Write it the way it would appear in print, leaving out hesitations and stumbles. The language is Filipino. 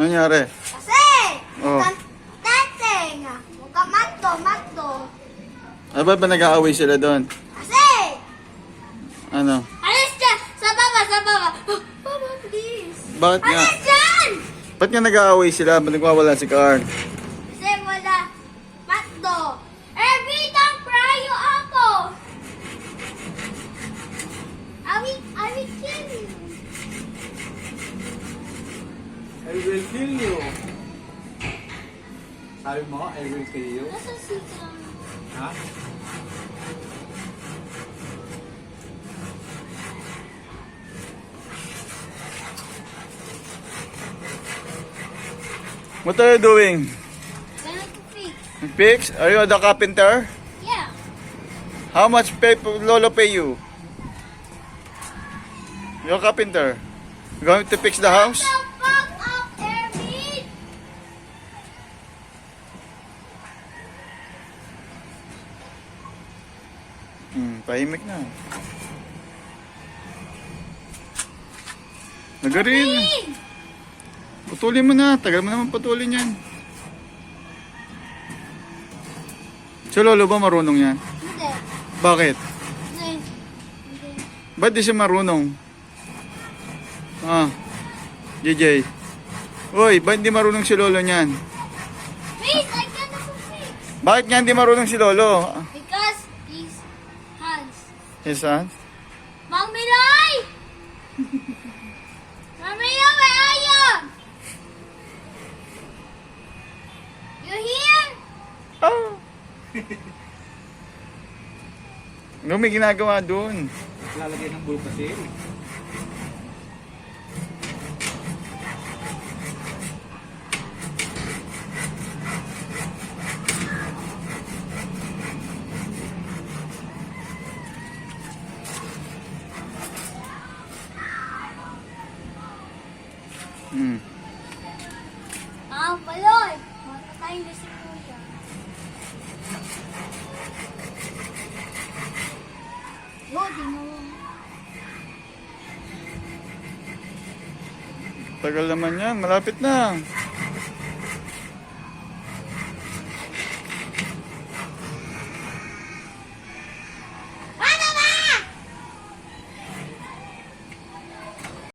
Ano nangyari? Kasi, Oh. teteng. Huwag ka matto. Ano ba nag-aaway sila doon? Kasi, Ano? alis dyan! Sa baba! Baba, please! Bakit nga? Alis dyan! Ba't nga nag-aaway sila? Ba't nagwawala si Carl? Kasi wala matto. Bitang prayo ako! I will kill you. I will kill you. Sabi mo, I will kill you. Nasa sika. Ha? What are you doing? Gonna fix. Fix? Are you the carpenter? Yeah. How much Lolo pay you? You're a carpenter. You going to fix the house? The fuck up, Erwin! Tahimik na. Nagarin. Erwin! Putulin mo na. Tagal mo naman putulin yan. Si Lolo ba marunong yan? Hindi. Bakit? Hindi. Ba't di siya marunong? JJ. Uy, ba't di marunong si Lolo niyan? Please, I gotta fix. Bakit nga hindi marunong si Lolo? Because his hands. Yes, ha? Mang Miloy! Mang Miloy, where are you? You here? Oh. Ano may ginagawa doon? Lalagay ng bulkasil. Mang Miloy! Matatay na si Kuya. Di mo. Tagal naman yan. Malapit na.